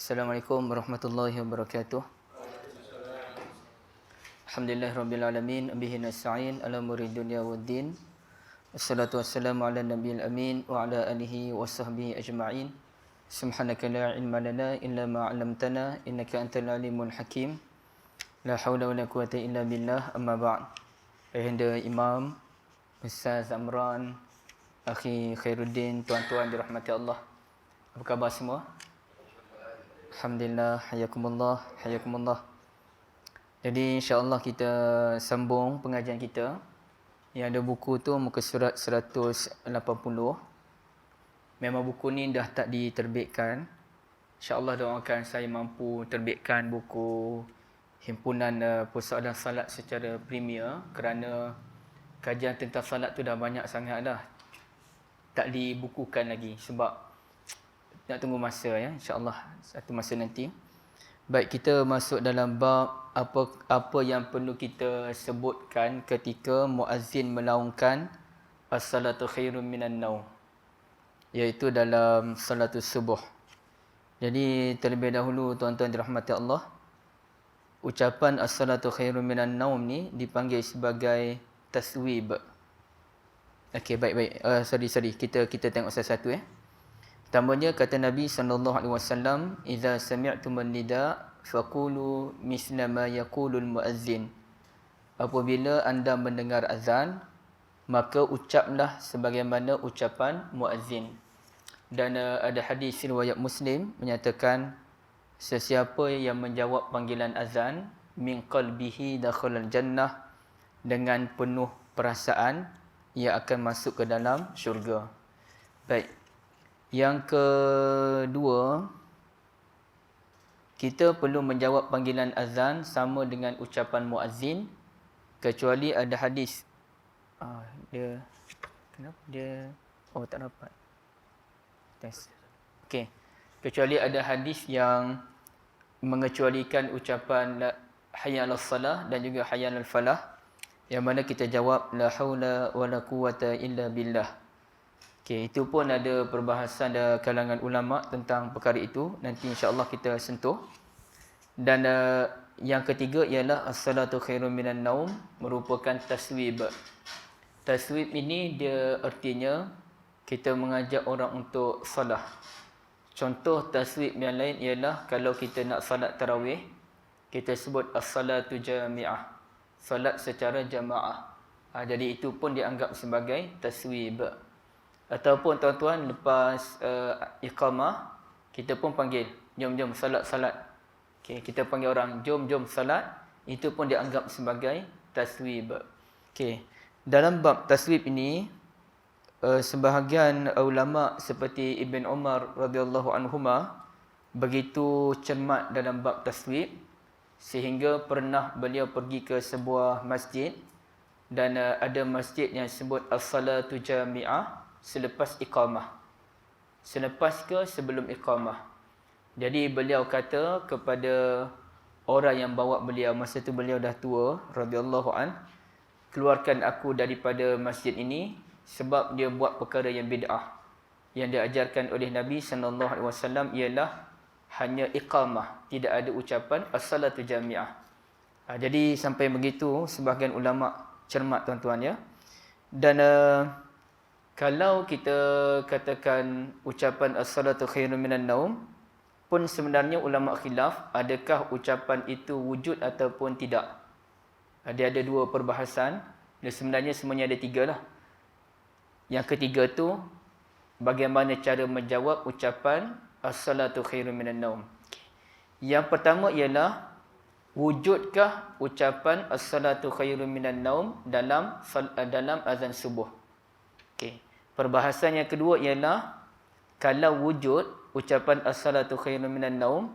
Assalamualaikum warahmatullahi wabarakatuh. Alhamdulillahirrabbilalamin. Bihi nasta'in ala umuri dunya waddin. Wassalatu wassalamu ala nabiyil amin wa ala alihi wa sahbihi ajma'in. Subhanaka la ilma lana illa ma 'allamtana innaka antal alimul hakim. La haula wala quwata illa billah. Amma ba'd. Ayahanda Imam Ustaz Amran, Akhi Khairuddin, tuan-tuan dirahmati Allah. Apa khabar semua? Alhamdulillah, hayakumullah, hayakumullah. Jadi insya-Allah kita sambung pengajian kita. Yang ada buku tu muka surat 180. Memang buku ni dah tak diterbitkan. Insya-Allah doakan saya mampu terbitkan buku himpunan persoalan salat secara premier, kerana kajian tentang salat tu dah banyak sangat dah. Tak dibukukan lagi sebab nak tunggu masa ya, insya-Allah satu masa nanti. Baik, kita masuk dalam bab apa yang perlu kita sebutkan ketika muazzin melaungkan as-salatu khairun minan naum, iaitu dalam salatul subuh. Jadi terlebih dahulu tuan-tuan dirahmati Allah, ucapan as-salatu khairun minan naum ni dipanggil sebagai taswib. Okey, baik. Sorry. Kita tengok satu-satu ya. Pertamanya kata Nabi SAW, "Idza sami'tumun nida faqulu misla ma yaqulul muazzin." Apabila anda mendengar azan, maka ucaplah sebagaimana ucapan muazzin. Dan ada hadis riwayat Muslim menyatakan, sesiapa yang menjawab panggilan azan min qalbihi dakhalal jannah, dengan penuh perasaan ia akan masuk ke dalam syurga. Baik. Yang kedua, kita perlu menjawab panggilan azan sama dengan ucapan muazzin, kecuali ada hadis. Tak dapat. Test. Okey. Kecuali ada hadis yang mengecualikan ucapan hayya 'alas salah dan juga hayya 'alal falah, yang mana kita jawab la haula wala quwata illa billah. Okey, itu pun ada perbahasan dari kalangan ulama tentang perkara itu. Nanti insya-Allah kita sentuh. Dan yang ketiga ialah as-salatu khairun minan naum, merupakan taswib. Taswib ini dia artinya kita mengajak orang untuk salah. Contoh taswib yang lain ialah kalau kita nak salat tarawih, kita sebut as-salatu jami'ah, salat secara jamaah. Jadi itu pun dianggap sebagai taswib. Ataupun tuan-tuan lepas iqamah, kita pun panggil, jom salat. Okey, kita panggil orang, jom salat, itu pun dianggap sebagai taswib. Okey, dalam bab taswib ini, sebahagian ulama seperti Ibn Umar radhiyallahu anhuma begitu cermat dalam bab taswib, sehingga pernah beliau pergi ke sebuah masjid, dan ada masjid yang sebut as-salatu jami'ah selepas iqamah. Selepas ke sebelum iqamah. Jadi beliau kata kepada orang yang bawa beliau, masa tu beliau dah tua radhiyallahu an, keluarkan aku daripada masjid ini sebab dia buat perkara yang bid'ah. Yang diajarkan oleh Nabi SAW ialah hanya iqamah, tidak ada ucapan as-salatu jami'ah. Jadi sampai begitu sebahagian ulama cermat tuan-tuan ya. Dan kalau kita katakan ucapan as-salatu khairun minan naum, pun sebenarnya ulama khilaf adakah ucapan itu wujud ataupun tidak. Dia ada dua perbahasan, dan sebenarnya semuanya ada tiga lah. Yang ketiga tu, bagaimana cara menjawab ucapan as-salatu khairun minan naum. Yang pertama ialah, wujudkah ucapan as-salatu khairun minan naum dalam azan subuh. Okey. Perbahasan yang kedua ialah, kalau wujud ucapan as-salatu khairun minan naum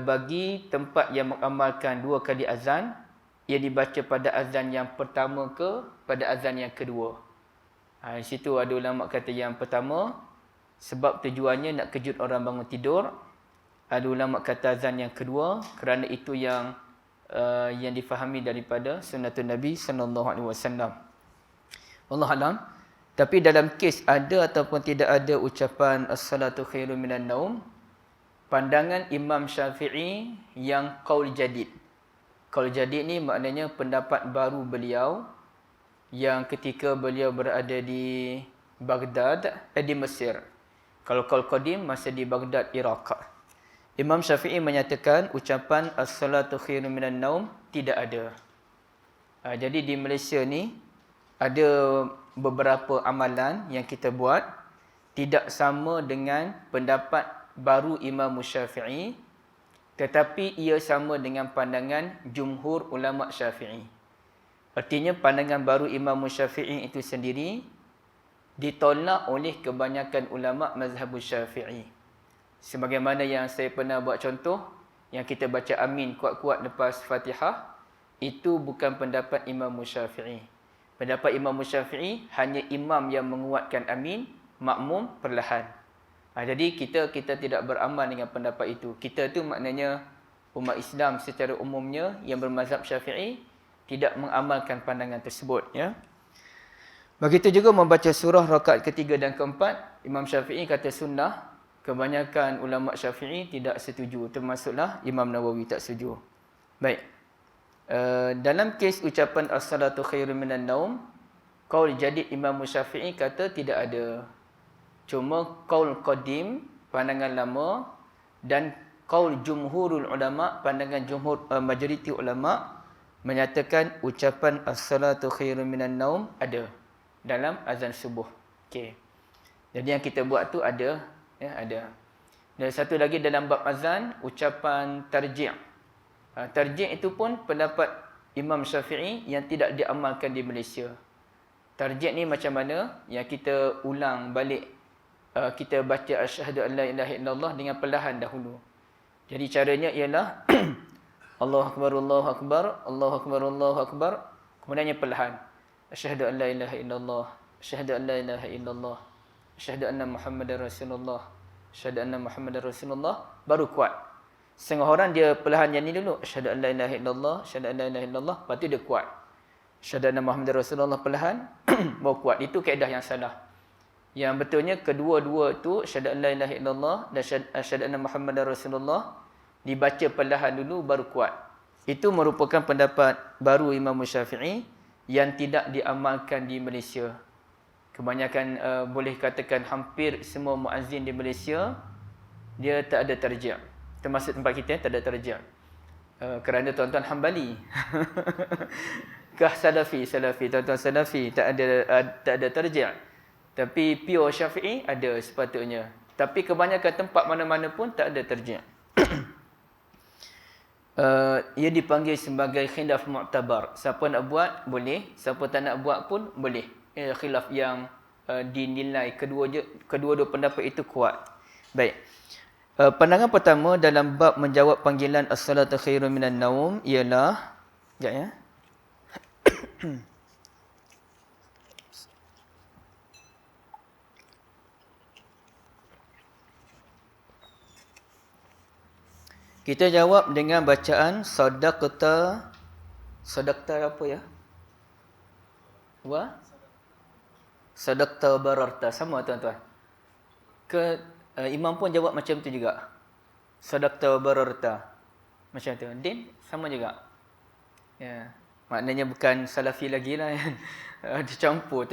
bagi tempat yang mengamalkan dua kali azan, ia dibaca pada azan yang pertama ke pada azan yang kedua. Di situ ada ulama kata yang pertama sebab tujuannya nak kejut orang bangun tidur. Ada ulama kata azan yang kedua kerana itu yang difahami daripada sunnatun Nabi sallallahu alaihi wasallam. Wallahu alam. Tapi dalam kes ada ataupun tidak ada ucapan as-salatu khairun minan naum, pandangan Imam Syafi'i yang qaul jadid. Qaul jadid ni maknanya pendapat baru beliau yang ketika beliau berada di Baghdad, di Mesir. Kalau qaul qadim masa di Baghdad, Iraq. Imam Syafi'i menyatakan ucapan as-salatu khairun minan naum tidak ada. Jadi di Malaysia ni ada beberapa amalan yang kita buat tidak sama dengan pendapat baru Imam Syafi'i, tetapi ia sama dengan pandangan jumhur ulama Syafi'i. Artinya pandangan baru Imam Syafi'i itu sendiri ditolak oleh kebanyakan ulama mazhab Syafi'i. Sebagaimana yang saya pernah buat contoh, yang kita baca amin kuat-kuat lepas Fatihah, itu bukan pendapat Imam Syafi'i. Pendapat Imam Syafi'i hanya imam yang menguatkan amin, makmum perlahan. Jadi kita tidak beramal dengan pendapat itu. Kita tu maknanya umat Islam secara umumnya yang bermazhab Syafi'i tidak mengamalkan pandangan tersebut, ya. Begitu juga membaca surah rakaat ketiga dan keempat, Imam Syafi'i kata sunnah. Kebanyakan ulama Syafi'i tidak setuju, termasuklah Imam Nawawi tak setuju. Baik. Dalam kes ucapan as-salatu khairun minan naum, qaul jadid Imam Syafi'i kata tidak ada. Cuma qaul qadim, pandangan lama, dan qaul jumhurul ulama, pandangan jumhur majoriti ulama menyatakan ucapan as-salatu khairun minan naum ada dalam azan subuh. Okey. Jadi yang kita buat tu ada, ya, ada. Dan satu lagi dalam bab azan, ucapan tarji'. Tarji' itu pun pendapat Imam Syafi'i yang tidak diamalkan di Malaysia. Tarji' ni macam mana? Yang kita ulang balik, kita baca asyhadu an la ilaha illallah dengan perlahan dahulu. Jadi caranya ialah Allahu akbar, Allahu akbar, Allahu akbar, Allahu akbar, kemudiannya perlahan. Asyhadu an la ilaha illallah, asyhadu an la ilaha illallah, asyhadu anna Muhammadar Rasulullah, asyhadu anna Muhammadar Rasulullah, baru kuat. Setengah orang dia perlahan yang ni dulu, asyhadu an la ilaha illallah, asyhadu an la ilaha illallah, lepas tu dia kuat. Asyhadu anna Muhammadar Rasulullah perlahan, baru kuat. Itu kaedah yang salah. Yang betulnya kedua-dua tu, asyhadu an la ilaha illallah dan asyhadu anna Muhammadar Rasulullah, dibaca perlahan dulu baru kuat. Itu merupakan pendapat baru Imam Syafi'i yang tidak diamalkan di Malaysia. Kebanyakan boleh katakan hampir semua muazzin di Malaysia dia tak ada tarji'. Termasuk tempat kita tak ada tarji'. Kerana tuan-tuan Hambali. Kah Salafi, tuan-tuan Salafi tak ada tarji'. Tapi pure Syafi'i ada sepatutnya. Tapi kebanyakan tempat mana-mana pun tak ada tarji'. Ia dipanggil sebagai khilaf mu'tabar. Siapa nak buat boleh, siapa tak nak buat pun boleh. Khilaf yang dinilai kedua-dua pendapat itu kuat. Baik. Pandangan pertama dalam bab menjawab panggilan as-salatu khairun minan naum ialah, sekejap ya. Kita jawab dengan bacaan sadaqta apa ya? Sadaqta bararta. Sama tuan-tuan. Imam pun jawab macam tu juga. Sadaqta bararta. Macam tu. Din sama juga. Ya. Maknanya bukan salafi lagi lah. Tercampur.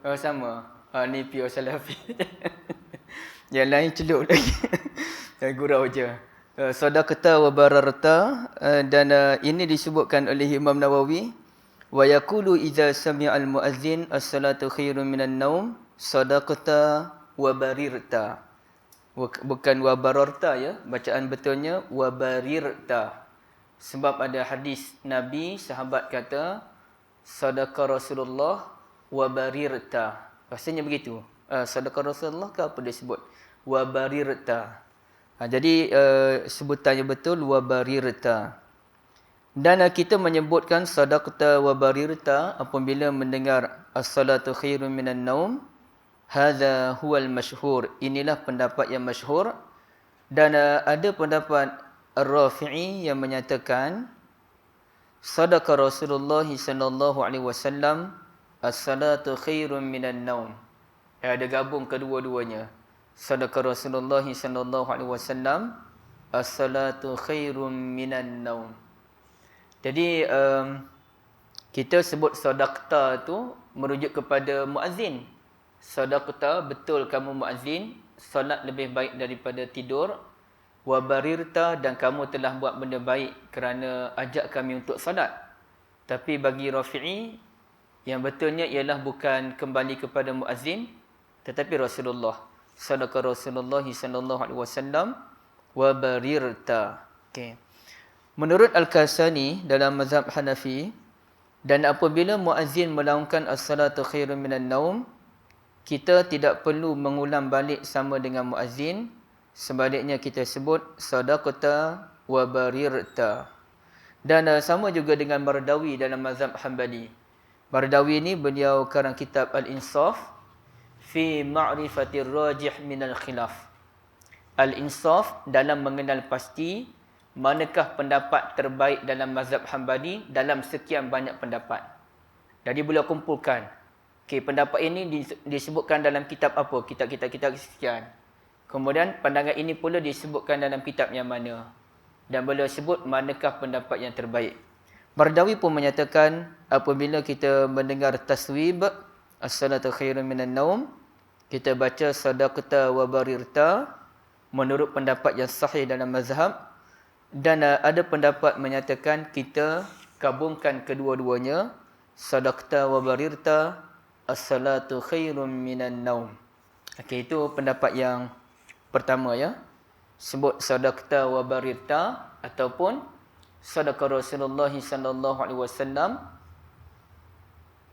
Oh, sama. Ni pure salafi. Yang lain celup lagi. Gurau je. Sadaqta wa bararta. Dan ini disebutkan oleh Imam Nawawi. Wa yaqulu idza sami'al muazzin as-salatu khairun minan naum sadaqta wa barirta. Bukan wa bararta ya, bacaan betulnya wa barirta. Sebab ada hadis Nabi, sahabat kata sadaqa Rasulullah wa barirta. Rasanya begitu. Sadaqa Rasulullah ke apa dia sebut? Wa barirta. Jadi sebutannya betul wa barirta. Dan kita menyebutkan sadaqta wa barirta apabila mendengar as-salatu khairun minan naum. Hadza huwal masyhur. Inilah pendapat yang masyhur. Dan ada pendapat Ar-Rafi'i yang menyatakan sadaqa Rasulullah sallallahu alaihi wasallam as-salatu khairun minan naum. Ada gabung kedua-duanya. Sadaqa Rasulullah sallallahu alaihi wasallam, as-salatu khairum minan naum. Jadi kita sebut sadaqta tu merujuk kepada muazzin. Sadaqta, betul kamu muazzin, solat lebih baik daripada tidur. Wa barirta, dan kamu telah buat benda baik kerana ajak kami untuk solat. Tapi bagi Rafi'i, yang betulnya ialah bukan kembali kepada muazzin, tetapi Rasulullah. Sadaqa Rasulullah sallallahu alaihi wasallam wa barirta. Okey. Menurut Al-Kasani dalam mazhab Hanafi, dan apabila muazzin melaungkan as-salatu khairun minan naum, kita tidak perlu mengulang balik sama dengan muazzin, sebaliknya kita sebut sadaqata wa barirta. Dan sama juga dengan Mardawi dalam mazhab Hanbali. Mardawi ni beliau karang kitab Al-Insaf fi ma'rifatir rajih minal khilaf. Al-Insaf dalam mengenal pasti manakah pendapat terbaik dalam mazhab Hanbali dalam sekian banyak pendapat. Jadi beliau kumpulkan, okey, pendapat ini disebutkan dalam kitab apa? Kitab sekian. Kemudian pandangan ini pula disebutkan dalam kitab yang mana. Dan beliau sebut manakah pendapat yang terbaik. Mardawi pun menyatakan apabila kita mendengar taswib as-salatu khairun minan naum, kita baca sadaqta wa barirta menurut pendapat yang sahih dalam mazhab. Dan ada pendapat menyatakan kita gabungkan kedua-duanya, sadaqta wa barirta as-salatu khairun minan naum. Okey, itu pendapat yang pertama ya. Sebut sadaqta wa barirta ataupun sadaqa Rasulullah sallallahu alaihi wasallam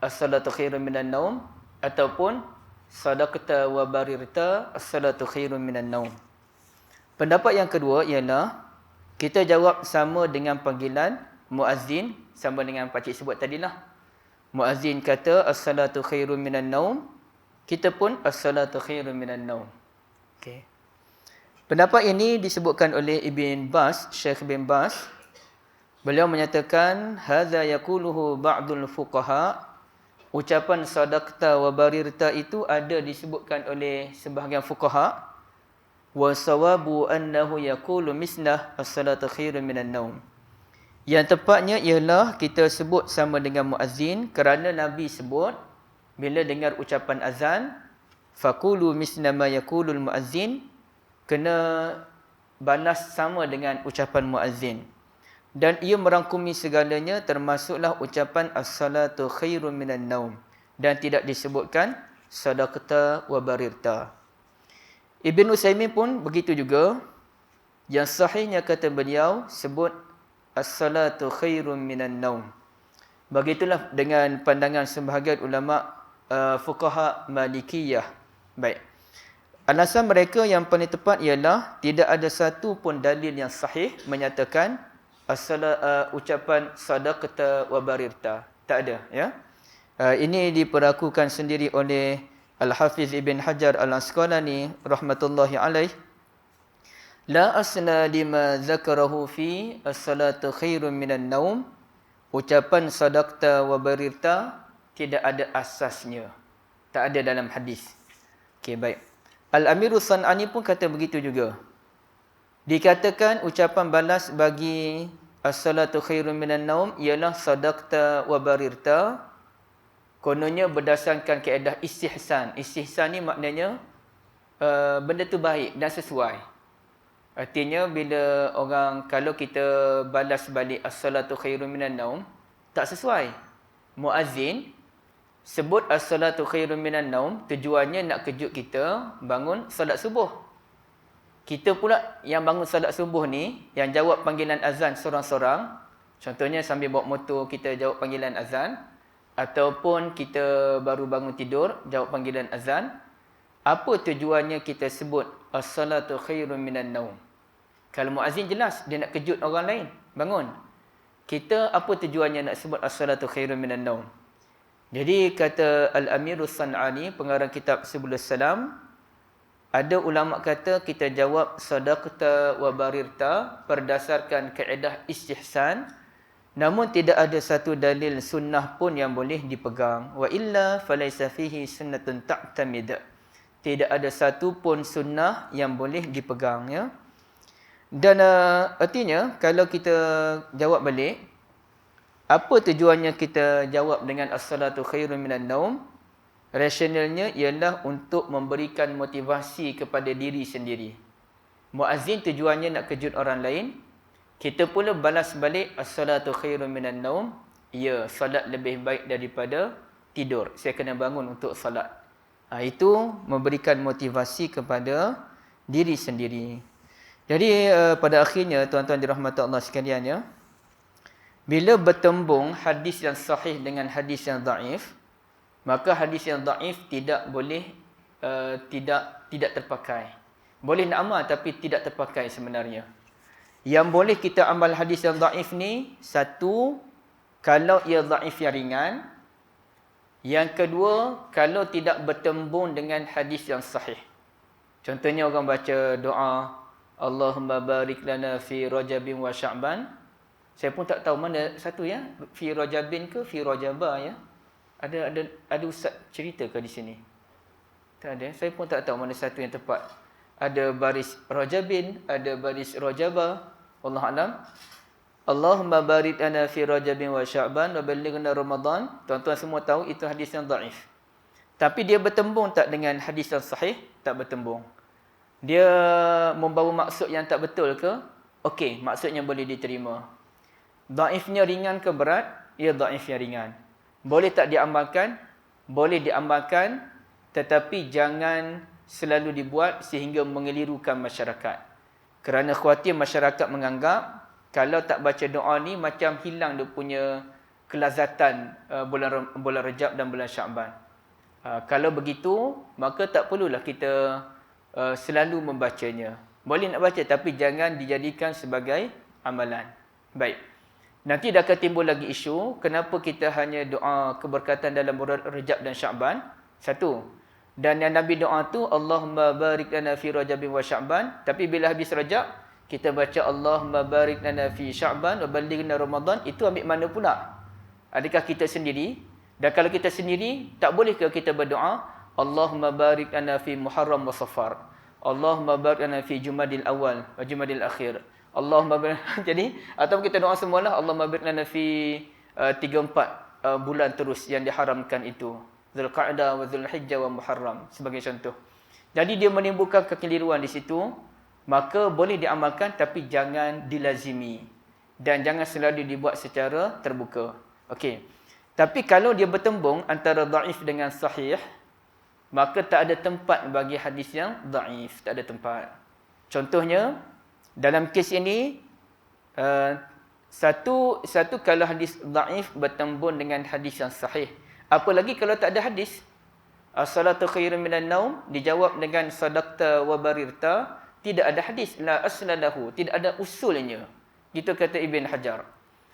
as-salatu khairun minan naum, ataupun sadaqta wa barirta as-salatu khairun minan naum. Pendapat yang kedua ialah kita jawab sama dengan panggilan muazzin, sama dengan pakcik sebut tadilah. Muazzin kata as-salatu khairun minan naum, kita pun as-salatu khairun minan naum. Okey. Pendapat ini disebutkan oleh Ibn Baz, Syekh Ibn Baz. Beliau menyatakan hadza yaquluhu ba'dul fuqaha. Ucapan sadaqta wa barirta itu ada disebutkan oleh sebahagian fuqaha. Wa sawabu annahu yaqulu mislah as-salatu khairun minan naum. Yang tepatnya ialah kita sebut sama dengan muazzin kerana Nabi sebut bila dengar ucapan azan, faqulu misla ma yaqulul muazzin, kena balas sama dengan ucapan muazzin. Dan ia merangkumi segalanya, termasuklah ucapan as-salatu khairun minan naum, dan tidak disebutkan sadaqta wa barirta. Ibn Utsaimin pun begitu juga. Yang sahihnya kata beliau sebut as-salatu khairun minan naum. Begitulah dengan pandangan sebahagian ulama fuqaha Malikiyah. Baik. Alasan mereka yang paling tepat ialah tidak ada satu pun dalil yang sahih menyatakan ucapan sadaqta wa barirta. Tak ada, ya. Ini diperakukan sendiri oleh Al-Hafiz Ibn Hajar Al-Asqalani rahmatullahi alaih. La asla lima zakarahu fi as-salatu khairun minan naum. Ucapan sadaqta wa barirta tidak ada asasnya. Tak ada dalam hadis. Okey, baik. Al-Amirus San'ani pun kata begitu juga. Dikatakan ucapan balas bagi as-salatu khairun minan naum ialah sadaqta wa barirta. Kononnya berdasarkan kaedah istihsan. Istihsan ni maknanya benda tu baik dan sesuai. Artinya bila orang, kalau kita balas balik as-salatu khairun minan naum, tak sesuai. Muazzin sebut as-salatu khairun minan naum, tujuannya nak kejut kita bangun solat subuh. Kita pula yang bangun solat subuh ni, yang jawab panggilan azan sorang-sorang. Contohnya sambil bawa motor kita jawab panggilan azan. Ataupun kita baru bangun tidur, jawab panggilan azan. Apa tujuannya kita sebut as-salatu khairun minan naum? Kalau muazzin jelas, dia nak kejut orang lain, bangun. Kita apa tujuannya nak sebut as-salatu khairun minan naum? Jadi kata Al-Amirus San'ani, pengarang kitab Subulus Salam, ada ulama kata kita jawab sadaqta wa barirta berdasarkan kaedah istihsan, namun tidak ada satu dalil sunnah pun yang boleh dipegang. Wa illa falaysa fihi sunnatun ta'tamid. tidak ada satu pun sunnah yang boleh dipegang, ya. Dan artinya kalau kita jawab balik, apa tujuannya kita jawab dengan as-salatu khairun minan naum? Rasionalnya ialah untuk memberikan motivasi kepada diri sendiri. Muazzin tujuannya nak kejut orang lain. Kita pula balas balik as-salatu khairun minan naum. Ya, salat lebih baik daripada tidur. Saya kena bangun untuk salat. Itu memberikan motivasi kepada diri sendiri. Jadi pada akhirnya tuan-tuan dirahmati Allah sekalian, ya. Bila bertembung hadis yang sahih dengan hadis yang dhaif, maka hadis yang dhaif tidak boleh tidak terpakai. Boleh nak amal tapi tidak terpakai sebenarnya. Yang boleh kita amal hadis yang dhaif ni, satu, kalau ia dhaif yang ringan. Yang kedua, kalau tidak bertembung dengan hadis yang sahih. Contohnya orang baca doa Allahumma barik lana fi Rajabin wa Sya'ban. Saya pun tak tahu mana satu, ya, fi Rajabin ke fi Rajaba, ya. Ada ustaz cerita ke di sini? Tak ada. Saya pun tak tahu mana satu yang tepat. Ada baris Rajabin, ada baris Rajaba. Wallahu a'lam. Allahumma barik lana fi Rajabin wa Sya'ban wa ballighna Ramadan. Tuan-tuan semua tahu itu hadis yang dhaif. Tapi dia bertembung tak dengan hadis yang sahih? Tak bertembung. Dia membawa maksud yang tak betul ke? Okey, maksudnya boleh diterima. Dhaifnya ringan ke berat? Ya, dhaif yang ringan. Boleh tak diamalkan? Boleh diamalkan, tetapi jangan selalu dibuat sehingga mengelirukan masyarakat. Kerana khawatir masyarakat menganggap kalau tak baca doa ni macam hilang dia punya kelazatan bulan Rajab dan bulan Sya'ban. Kalau begitu, maka tak perlulah kita selalu membacanya. Boleh nak baca tapi jangan dijadikan sebagai amalan. Baik. Nanti dah akan timbul lagi isu, kenapa kita hanya doa keberkatan dalam bulan Rajab dan Sya'ban? Satu. Dan yang Nabi doa tu, Allahumma barik lana fi Rajabin wa Sya'ban. Tapi bila habis Rajab, kita baca Allahumma barik lana fi Sya'ban wa ballighna Ramadan. Itu ambil mana pula? Adakah kita sendiri? Dan kalau kita sendiri, tak boleh ke kita berdoa, Allahumma barik lana fi Muharram wa Safar. Allahumma barik lana fi Jumadil Awal wa Jumadil Akhir. Allahumma barik. Jadi atau kita doa semualah Allahumma barik lana fi 3-4 bulan terus yang diharamkan itu. Zulqa'dah wa Zulhijjah wa Muharram sebagai contoh. Jadi dia menimbulkan kekeliruan di situ, maka boleh diamalkan tapi jangan dilazimi dan jangan selalu dibuat secara terbuka. Okey. Tapi kalau dia bertembung antara dhaif dengan sahih, maka tak ada tempat bagi hadis yang dhaif, tak ada tempat. Contohnya dalam kes ini, satu kalau hadis dhaif bertembung dengan hadis yang sahih. Apalagi kalau tak ada hadis. As-salatu khairun minan naum dijawab dengan sadaqta wa barirta, tidak ada hadis, la asla lahu, tidak ada usulnya. Gitu kata Ibn Hajar.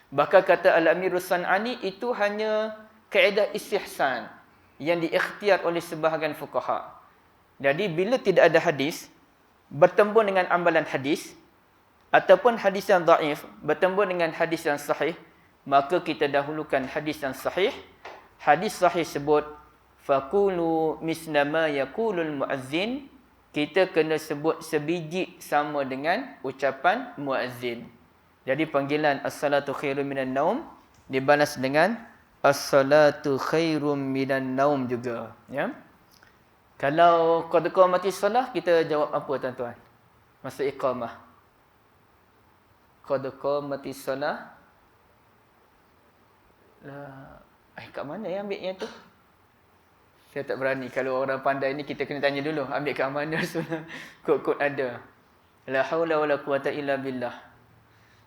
Bahkan kata Al-Amirus San'ani itu hanya kaedah istihsan yang diikhtiar oleh sebahagian fuqaha. Jadi bila tidak ada hadis bertembung dengan amalan hadis, ataupun hadis yang dhaif bertembung dengan hadis yang sahih, maka kita dahulukan hadis yang sahih. Hadis sahih sebut faqulu misla ma yaqulul muazzin, kita kena sebut sebiji sama dengan ucapan muazzin. Jadi panggilan as-salatu khairum minan naum dibalas dengan as-salatu khairum minan naum juga, ya. Kalau qad qamatis solah, kita jawab apa tuan-tuan? Masa iqamah. Qad qamatis solah. Kat mana yang ambil yang tu? Saya tak berani. Kalau orang pandai ni kita kena tanya dulu. Ambil kat mana sunnah? Kod-kod ada. La haula wala quwata illa billah.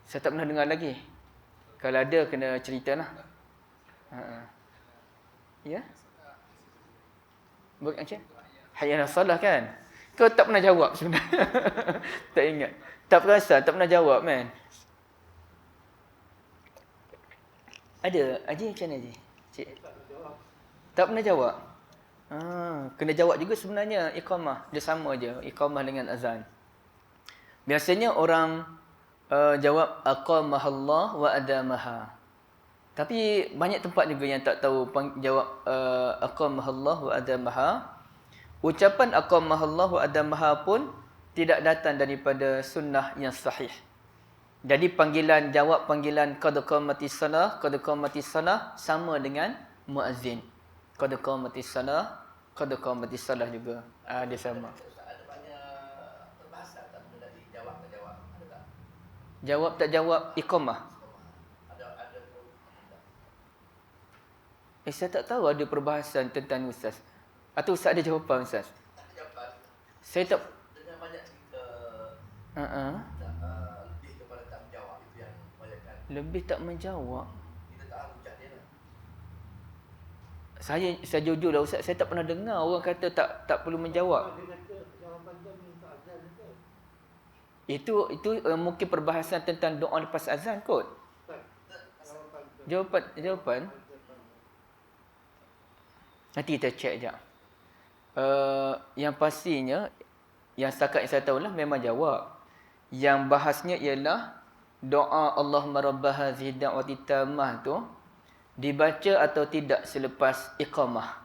Saya tak pernah dengar lagi. Kalau ada kena ceritalah. Ya? Macam hayya ala salah kan? Kau tak pernah jawab sebenarnya. Tak ingat. Tak perasan, tak pernah jawab kan? Ada. Haji macam mana Haji? Cik. Tak pernah jawab? Kena jawab juga sebenarnya iqamah. Dia sama je. Iqamah dengan azan. Biasanya orang jawab aqamahallah wa adamaha. Tapi banyak tempat juga yang tak tahu jawab aqamahallah wa adamaha. Ucapan aqamahallah wa adamaha pun tidak datang daripada sunnah yang sahih. Jadi panggilan jawab panggilan qad qamatis salah, qad qamatis salah sama dengan muazzin. Qad qamatis salah, qad qamatis salah juga. Dia sama. Ada banyak perbahasan tak mengenai jawab tak jawab, ada tak? Jawab tak jawab iqamah. Ada pun. Saya tak tahu ada perbahasan tentang Ustaz. Atau Ustaz ada jawapan Ustaz? Tak ada jawapan. Saya tak Dengan banyak cerita lebih kepada tak menjawab, itu yang kebanyakan. lebih tak menjawab. Kita tak tahu hujah dia lah. Saya jujur lah Ustaz, saya tak pernah dengar orang kata tak perlu menjawab. Itu mungkin perbahasan tentang doa lepas azan kot. Jawapan nanti kita cek sekejap. Yang pastinya yang setakat yang saya tahulah memang jawab. Yang bahasnya ialah doa Allahumma rabb hadhihi da'wati tammah tu dibaca atau tidak selepas iqamah.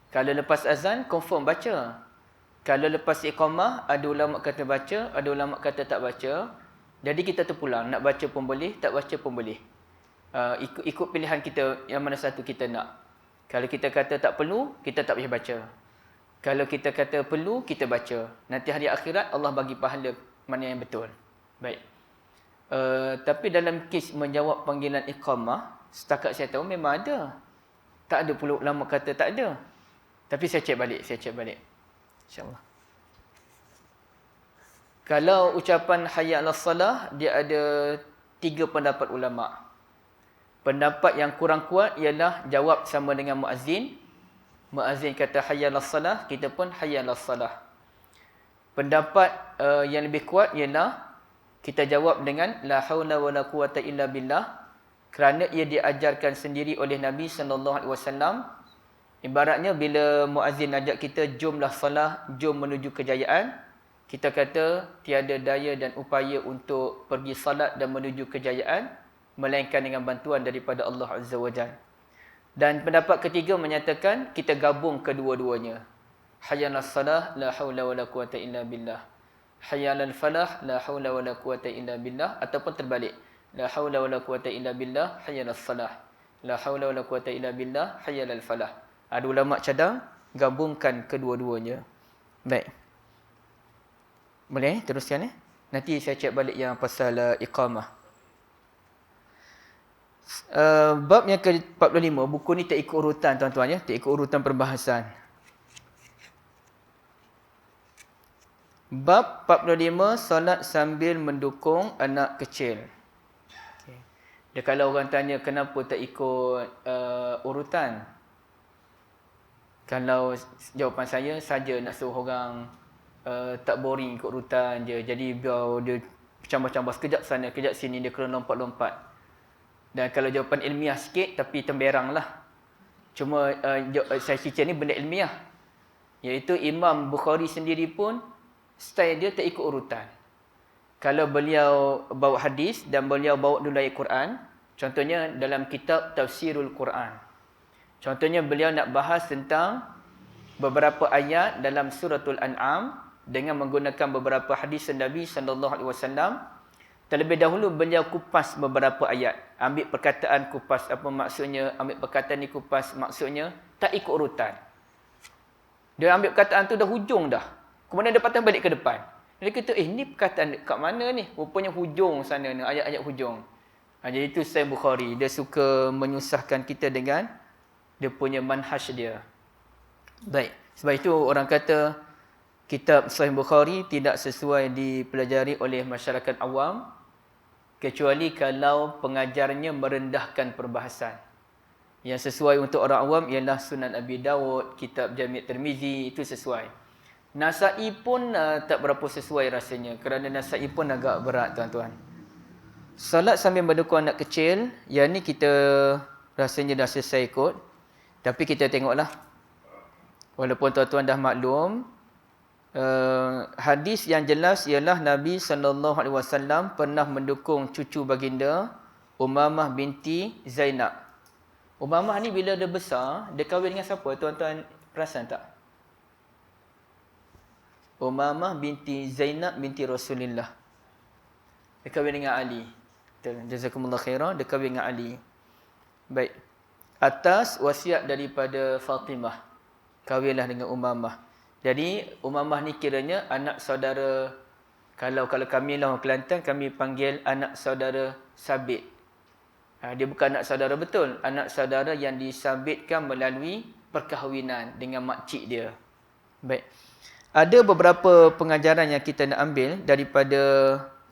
Kalau lepas azan confirm baca. Kalau lepas iqamah ada ulama kata baca, ada ulama kata tak baca. Jadi kita terpulang, nak baca pun boleh, tak baca pun boleh. Ikut pilihan kita yang mana satu kita nak. Kalau kita kata tak perlu, kita tak payah baca. Kalau kita kata perlu, kita baca. Nanti hari akhirat Allah bagi pahala mana yang betul. Baik. Tapi dalam kes menjawab panggilan iqamah, setakat saya tahu memang ada. Tak ada pula ulama kata tak ada. Tapi saya cek balik. InsyaAllah. Kalau ucapan hayya 'alas salah, dia ada 3 pendapat ulama. Pendapat yang kurang kuat ialah jawab sama dengan muazzin. Muazzin kata hayya 'alas salah, kita pun hayya 'alas salah. Pendapat yang lebih kuat ialah kita jawab dengan la haula wala quwata illa billah, kerana ia diajarkan sendiri oleh Nabi sallallahu alaihi wasallam. Ibaratnya bila muazzin ajak kita jomlah salah, jom menuju kejayaan, kita kata tiada daya dan upaya untuk pergi salat dan menuju kejayaan melainkan dengan bantuan daripada Allah Azza wa Jalla. Dan pendapat ketiga menyatakan kita gabung kedua-duanya. Hayya 'alas salah, la haula wala quwata illa billah. Hayya 'alal falah, la haula wala quwata illa billah, ataupun terbalik. La haula wala quwata illa billah, hayya 'alas salah. La haula wala quwata illa billah, hayya 'alal falah. Ada ulama cadang gabungkan kedua-duanya. Baik. Boleh teruskan Nanti saya cek balik yang pasal iqamah. Bab yang ke-45, buku ni tak ikut urutan tuan-tuan tak ikut urutan perbahasan. Bab 45, solat sambil mendukung anak kecil. Dia kalau orang tanya kenapa tak ikut urutan, kalau jawapan saya saja nak suruh orang tak boring ikut urutan je. Jadi biar dia bercambah-cambah sekejap sana, sekejap sini, dia kena lompat-lompat. Dan kalau jawapan ilmiah sikit tapi temberang lah. Cuma saya cerita ni benda ilmiah. Iaitu Imam Bukhari sendiri pun style dia tak ikut urutan. Kalau beliau bawa hadis dan beliau bawa dulu ayat Quran, contohnya dalam kitab Tafsirul Quran. Contohnya beliau nak bahas tentang beberapa ayat dalam suratul An'am dengan menggunakan beberapa hadis Nabi sallallahu alaihi wasallam. Terlebih dahulu beliau kupas beberapa ayat. Ambil perkataan kupas apa maksudnya, ambil perkataan ni kupas maksudnya, tak ikut urutan. Dia ambil perkataan tu dah hujung dah. Kemudian dia patah balik ke depan. Dia kata, ni perkataan kat mana ni? Rupanya hujung sana ni, ayat-ayat hujung. Jadi itu Sahih Bukhari. Dia suka menyusahkan kita dengan dia punya manhaj dia. Baik. Sebab itu orang kata kitab Sahih Bukhari tidak sesuai dipelajari oleh masyarakat awam kecuali kalau pengajarnya merendahkan perbahasan. Yang sesuai untuk orang awam ialah Sunan Abi Dawud, kitab Jami' Tirmizi, itu sesuai. Nasa'i pun tak berapa sesuai rasanya kerana Nasa'i pun agak berat tuan-tuan. Salat sambil mendukung anak kecil, yang ni kita rasanya dah selesai kot. Tapi kita tengoklah. Walaupun tuan-tuan dah maklum, hadis yang jelas ialah Nabi SAW pernah mendukung cucu baginda Umamah binti Zainab. Umamah ni bila dia besar, dia kahwin dengan siapa? Tuan-tuan perasan tak? Umamah binti Zainab binti Rasulullah. Dia kahwin dengan Ali. Jazakumullah khairah, dia kahwin dengan Ali. Baik. Atas wasiat daripada Fatimah, kahwinlah dengan Umamah. Jadi Umamah ni kiranya anak saudara, kalau kami lah orang Kelantan, kami panggil anak saudara sabit. Dia bukan anak saudara betul, anak saudara yang disabitkan melalui perkahwinan dengan makcik dia. Baik. Ada beberapa pengajaran yang kita nak ambil daripada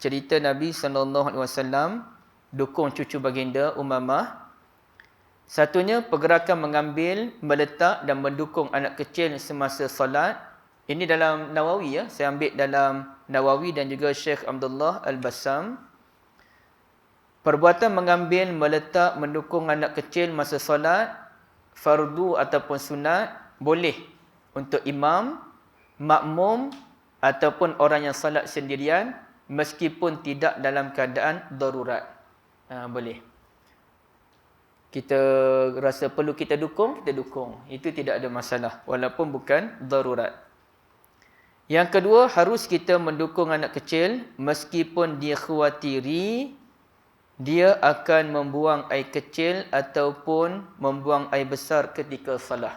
cerita Nabi SAW dukung cucu baginda Umamah. Satunya, pergerakan mengambil, meletak dan mendukung anak kecil semasa solat. Ini dalam Nawawi ya. Saya ambil dalam Nawawi dan juga Syekh Abdullah Al-Bassam. Perbuatan mengambil, meletak, mendukung anak kecil masa solat, fardu ataupun sunat, boleh untuk imam, makmum ataupun orang yang solat sendirian meskipun tidak dalam keadaan darurat. Boleh. Kita rasa perlu kita dukung, kita dukung. Itu tidak ada masalah walaupun bukan darurat. Yang kedua, harus kita mendukung anak kecil meskipun dia khawatiri dia akan membuang air kecil ataupun membuang air besar ketika salah.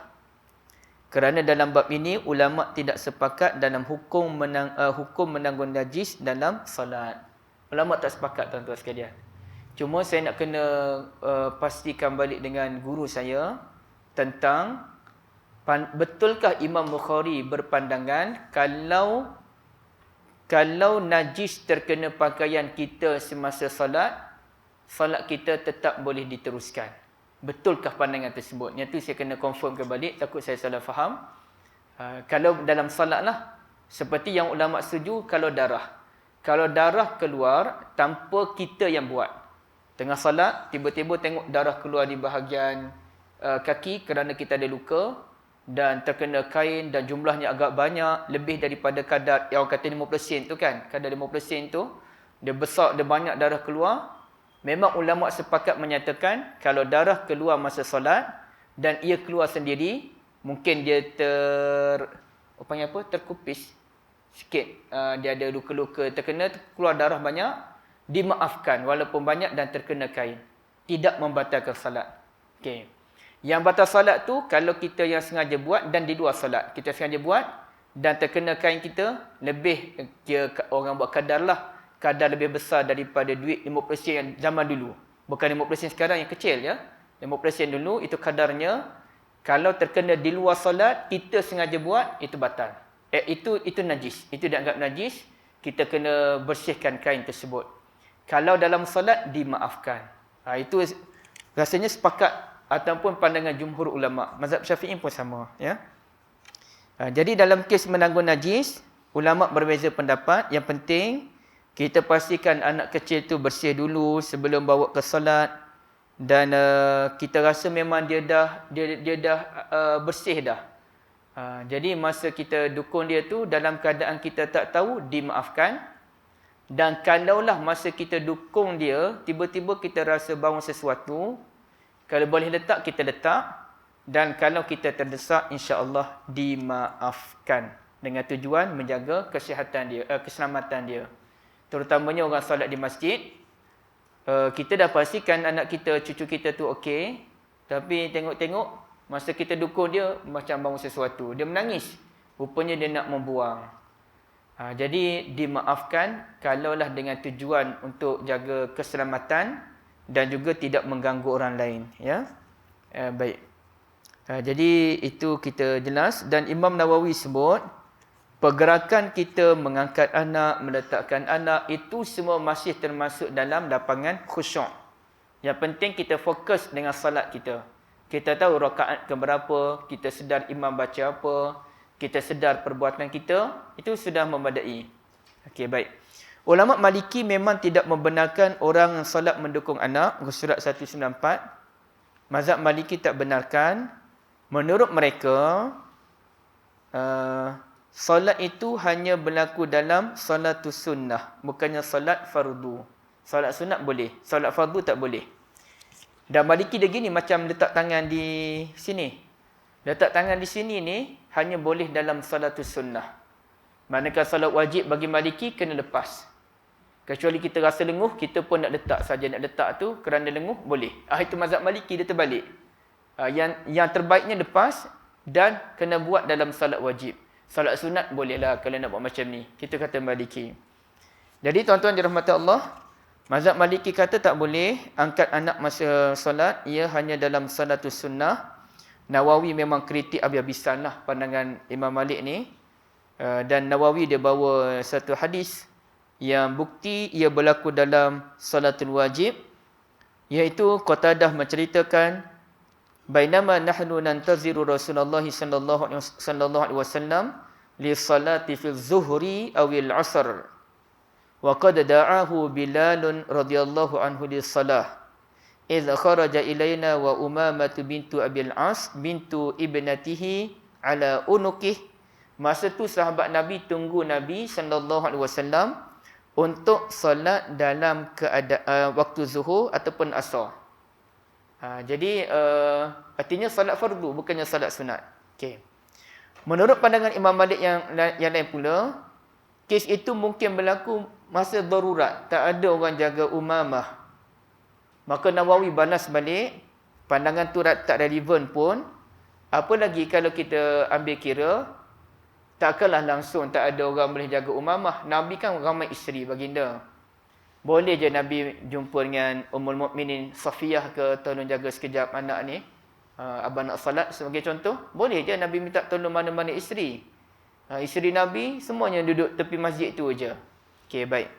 Kerana dalam bab ini ulama tidak sepakat dalam hukum menanggung najis dalam salat. Ulama tak sepakat tuan-tuan sekalian. Cuma saya nak kena pastikan balik dengan guru saya tentang betulkah Imam Bukhari berpandangan kalau najis terkena pakaian kita semasa salat, salat kita tetap boleh diteruskan. Betulkah pandangan tersebut? Yang tu saya kena confirmkan balik, takut saya salah faham. Kalau dalam salat lah, seperti yang ulama setuju, kalau darah keluar tanpa kita yang buat. Tengah salat, tiba-tiba tengok darah keluar di bahagian kaki kerana kita ada luka dan terkena kain dan jumlahnya agak banyak, lebih daripada kadar yang orang kata 50% tu kan. Kadar 50% tu, dia besar, dia banyak darah keluar. Memang ulama sepakat menyatakan kalau darah keluar masa solat dan ia keluar sendiri, mungkin dia terkupis sikit, dia ada luka-luka terkena, keluar darah banyak, dimaafkan walaupun banyak dan terkena kain. Tidak membatalkan salat. Okey. Yang batal salat tu kalau kita yang sengaja buat dan di luar salat. Kita sengaja buat dan terkena kain kita, lebih orang buat kadar lebih besar daripada duit 50% yang zaman dulu. Bukan 50% sekarang yang kecil ya. 50% dulu itu kadarnya. Kalau terkena di luar solat, kita sengaja buat, itu batal. Itu najis. Itu dianggap najis. Kita kena bersihkan kain tersebut. Kalau dalam solat, dimaafkan. Itu rasanya sepakat ataupun pandangan jumhur ulama. Mazhab Syafi'i pun sama. Ya. Jadi dalam kes menanggung najis, ulama berbeza pendapat. Yang penting, kita pastikan anak kecil tu bersih dulu sebelum bawa ke solat dan kita rasa memang dia dah bersih dah. Jadi masa kita dukung dia tu dalam keadaan kita tak tahu, dimaafkan. Dan kalaulah masa kita dukung dia tiba-tiba kita rasa bau sesuatu, kalau boleh letak kita letak, dan kalau kita terdesak insya-Allah dimaafkan dengan tujuan menjaga kesihatan dia, keselamatan dia. Terutamanya orang solat di masjid, kita dah pastikan anak kita, cucu kita tu okey, tapi tengok-tengok masa kita dukung dia macam bau sesuatu, dia menangis, rupanya dia nak membuang. Jadi dimaafkan kalaulah dengan tujuan untuk jaga keselamatan dan juga tidak mengganggu orang lain, ya. Baik. Jadi itu kita jelas, dan Imam Nawawi sebut pergerakan kita mengangkat anak, meletakkan anak, itu semua masih termasuk dalam lapangan khusyuk. Yang penting kita fokus dengan salat kita. Kita tahu rakaat keberapa, kita sedar imam baca apa, kita sedar perbuatan kita, itu sudah memadai. Okey, baik. Ulama Maliki memang tidak membenarkan orang salat mendukung anak, surat 194. Mazhab Maliki tak benarkan. Menurut mereka, solat itu hanya berlaku dalam salatus sunnah, bukannya solat fardu. Solat sunat boleh, solat fardu tak boleh. Dan Maliki dia gini, macam letak tangan di sini. Letak tangan di sini ni hanya boleh dalam salatus sunnah. Manakala solat wajib bagi Maliki kena lepas. Kecuali kita rasa lenguh, kita pun nak letak saja. Nak letak tu kerana lenguh, boleh. Itu mazhab Maliki, dia terbalik. Yang terbaiknya lepas dan kena buat dalam solat wajib. Solat sunat bolehlah kalau nak buat macam ni. Kita kata Maliki. Jadi tuan-tuan dirahmati Allah, mazhab Maliki kata tak boleh angkat anak masa solat, ia hanya dalam salatus sunnah. Nawawi memang kritik habis-habisan lah pandangan Imam Malik ni. Dan Nawawi dia bawa satu hadis yang bukti ia berlaku dalam salatul wajib, iaitu Qatadah menceritakan, bainama nahnu nantaziru Rasulullah sallallahu alaihi wasallam li salati fil zuhri awil asr wa qad da'ahu Bilal radhiyallahu anhu li salah idh kharaja ilaina wa Umamah bintu Abil As bintu ibnatihi ala unuqih. Masa tu sahabat Nabi tunggu Nabi sallallahu alaihi wasallam untuk solat dalam keadaan waktu zuhur ataupun asar. Jadi artinya solat fardu, bukannya solat sunat. Okey. Menurut pandangan Imam Malik yang lain pula, kes itu mungkin berlaku masa darurat, tak ada orang jaga Umamah. Maka Nawawi balas balik, pandangan tu tak relevan pun. Apa lagi kalau kita ambil kira, takkanlah langsung tak ada orang boleh jaga Umamah. Nabi kan ramai isteri baginda. Boleh je Nabi jumpa dengan Ummul Mukminin Safiyah ke, tolong jaga sekejap anak ni. Abang nak salat sebagai contoh. Boleh je Nabi minta tolong mana-mana isteri. Isteri Nabi semuanya duduk tepi masjid tu je. Okey, baik.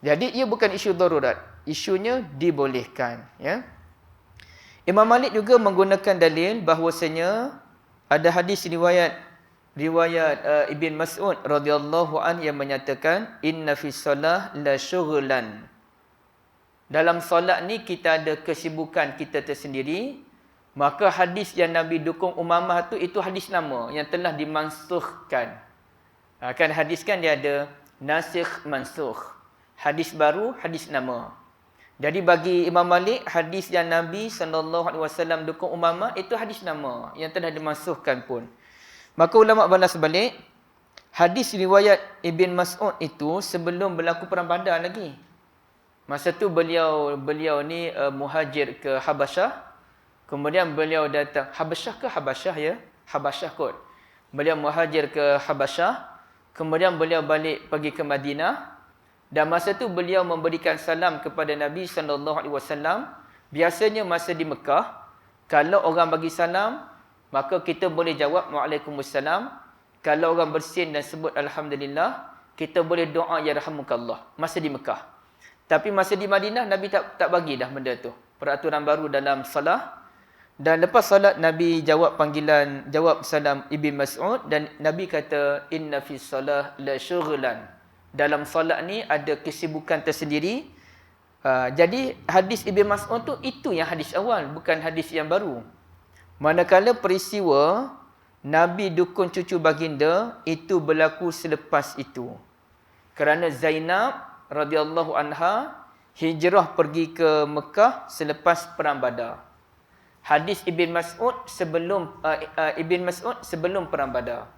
Jadi ia bukan isu darurat. Isunya dibolehkan. Ya. Imam Malik juga menggunakan dalil bahawasanya ada hadis riwayat Ibn Mas'ud radhiyallahu an yang menyatakan inna fi solah la syughlan. Dalam solat ni kita ada kesibukan kita tersendiri. Maka hadis yang Nabi dukung Umamah tu itu hadis lama yang telah dimansukhkan. Kan hadis kan dia ada nasikh mansukh. Hadis baru, hadis lama. Jadi bagi Imam Malik, hadis yang Nabi SAW dukung Umamah itu hadis lama yang telah dimansukhkan pun. Maka ulama balas balik, hadis riwayat Ibn Mas'ud itu sebelum berlaku perang Badar lagi. Masa tu beliau ni muhajir ke Habasyah. Kemudian beliau datang Habasyah ke Habasyah ya? Habasyah kot. Beliau muhajir ke Habasyah. Kemudian beliau balik pergi ke Madinah. Dan masa tu beliau memberikan salam kepada Nabi SAW. Biasanya masa di Mekah, kalau orang bagi salam, maka kita boleh jawab Waalaikumsalam. Kalau orang bersin dan sebut Alhamdulillah, kita boleh doa Ya Rahmukallah. Masa di Mekah. Tapi masa di Madinah, Nabi tak bagi dah benda tu. Peraturan baru dalam salah. Dan lepas salat, Nabi jawab salam Ibn Mas'ud. Dan Nabi kata, inna fi salah la syughlan. Dalam salat ni ada kesibukan tersendiri. Jadi hadis Ibn Mas'ud tu, itu yang hadis awal. Bukan hadis yang baru. Manakala peristiwa Nabi dukung cucu baginda itu berlaku selepas itu. Kerana Zainab radhiyallahu anha hijrah pergi ke Mekah selepas perang Badar. Hadis Ibn Mas'ud sebelum perang Badar.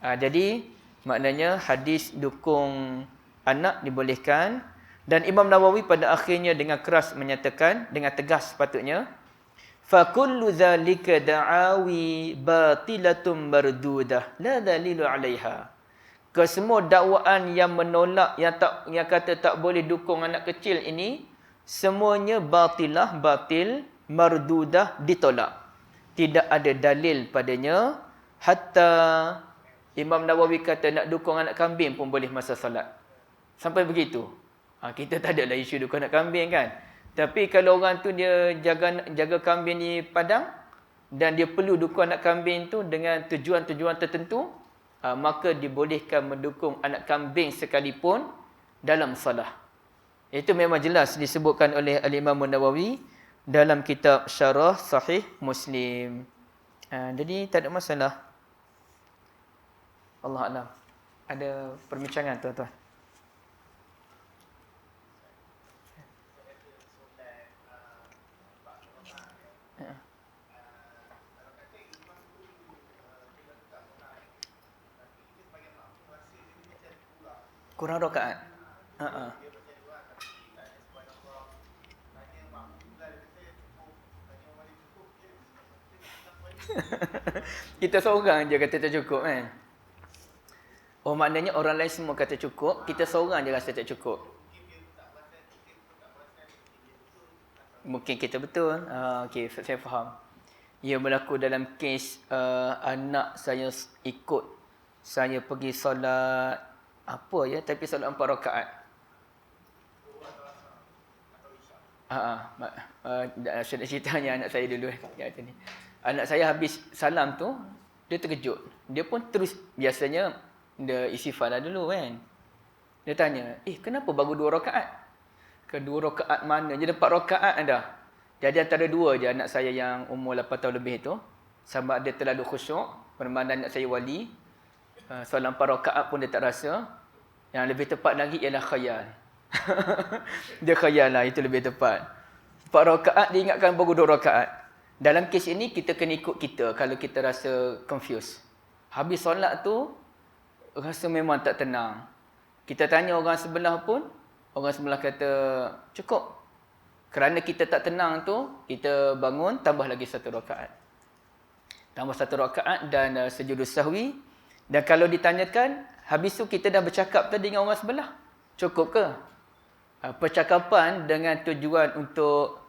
Jadi maknanya hadis dukung anak dibolehkan. Dan Imam Nawawi pada akhirnya dengan keras menyatakan, dengan tegas sepatutnya, فَكُلُّ ذَلِكَ دَعَاوِي بَاطِلَةٌ مَرْدُودَةٌ لَا دَلِيلُ عَلَيْهَا. Kesemua dakwaan yang menolak, yang kata tak boleh dukung anak kecil ini, semuanya batil, mardudah, ditolak. Tidak ada dalil padanya. Hatta Imam Nawawi kata nak dukung anak kambing pun boleh masa salat. Sampai begitu. Kita tak adalah isu dukung anak kambing kan. Tapi kalau orang tu dia jaga kambing di padang dan dia perlu dukung anak kambing tu dengan tujuan-tujuan tertentu, maka dibolehkan mendukung anak kambing sekalipun dalam salah. Itu memang jelas disebutkan oleh Al-Imam Nawawi dalam kitab Syarah Sahih Muslim. Jadi tak ada masalah. Allah A'lam. Ada perbincangan tuan-tuan? Kurang rakaat. Ha. Kita seorang je kata tak cukup kan. Oh, maknanya orang lain semua kata cukup, kita seorang je rasa tak cukup. Mungkin kita betul. Okey, saya faham. Ia berlaku dalam kes anak saya ikut saya pergi solat apa ya, tapi solat 4 rakaat. Saya nak ceritanya anak saya dulu ni. Anak saya habis salam tu, dia terkejut. Dia pun terus, biasanya dia istighfar lah dulu kan. Dia tanya, kenapa baru 2 rakaat? Kedua rakaat mana? Jadi 4 rakaat dah. Jadi antara 2 je anak saya yang umur 8 tahun lebih tu. Sebab dia terlalu khusyuk. Bermakna anak saya wali. Solat 4 rakaat pun dia tak rasa. Yang lebih tepat lagi ialah khayal. Dia khayal lah, itu lebih tepat. 4 rakaat dia ingatkan baru 2 rakaat. Dalam kes ini kita kena ikut kita kalau kita rasa confused. Habis solat tu rasa memang tak tenang. Kita tanya orang sebelah pun, orang sebelah kata cukup. Kerana kita tak tenang tu, kita bangun tambah lagi 1 rakaat. Tambah 1 rakaat dan sujud sahwi. Dan kalau ditanyakan, habis tu kita dah bercakap tadi dengan orang sebelah. Cukup ke? Percakapan dengan tujuan untuk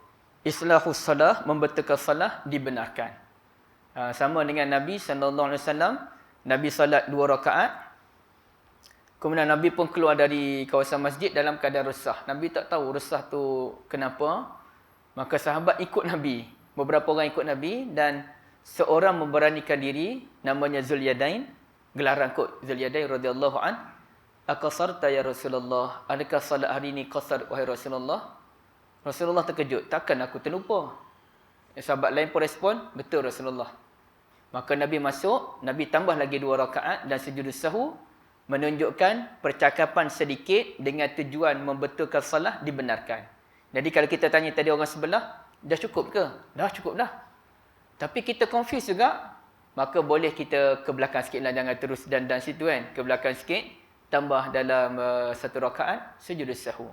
islahus salah, membetulkan salah, dibenarkan. Sama dengan Nabi SAW. Nabi salat 2 rakaat. Kemudian Nabi pun keluar dari kawasan masjid dalam keadaan resah. Nabi tak tahu resah tu kenapa. Maka sahabat ikut Nabi. Beberapa orang ikut Nabi dan seorang memberanikan diri, namanya Zulyadain. Gelaran kot Zulyadain radhiyallahu an. Aqasarta ya Rasulullah? Adakah salat hari ini qasar wahai Rasulullah? Rasulullah terkejut. Takkan aku terlupa? Sahabat lain pun respon, betul Rasulullah. Maka Nabi masuk, Nabi tambah lagi 2 rakaat dan sujud sahwi, menunjukkan percakapan sedikit dengan tujuan membetulkan salah dibenarkan. Jadi kalau kita tanya tadi orang sebelah, dah cukup ke? Dah cukup dah. Tapi kita confuse juga, maka boleh kita ke belakang sikit lah, jangan terus dan situ kan. Ke belakang sikit, tambah dalam 1 rakaat, sujud sahwi.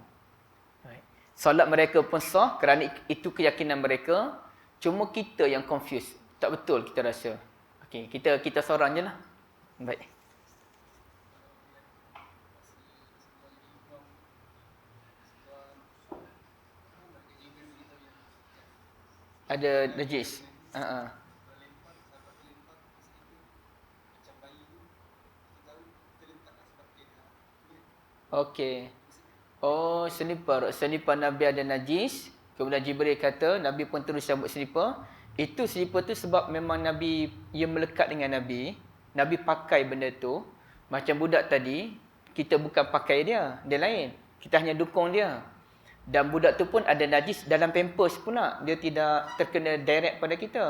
Solat mereka pun sah kerana itu keyakinan mereka. Cuma kita yang confuse. Tak betul kita rasa. Okey, kita seorang je lah. Baik. Ada najis. Okey. Oh, selipar Nabi ada najis. Kemudian Jibril kata, Nabi pun terus cabut selipar. Itu selipar tu sebab memang Nabi, ia melekat dengan Nabi. Nabi pakai benda tu. Macam budak tadi, kita bukan pakai dia lain. Kita hanya dukung dia. Dan budak tu pun ada najis dalam pampers pula. Dia tidak terkena direct pada kita.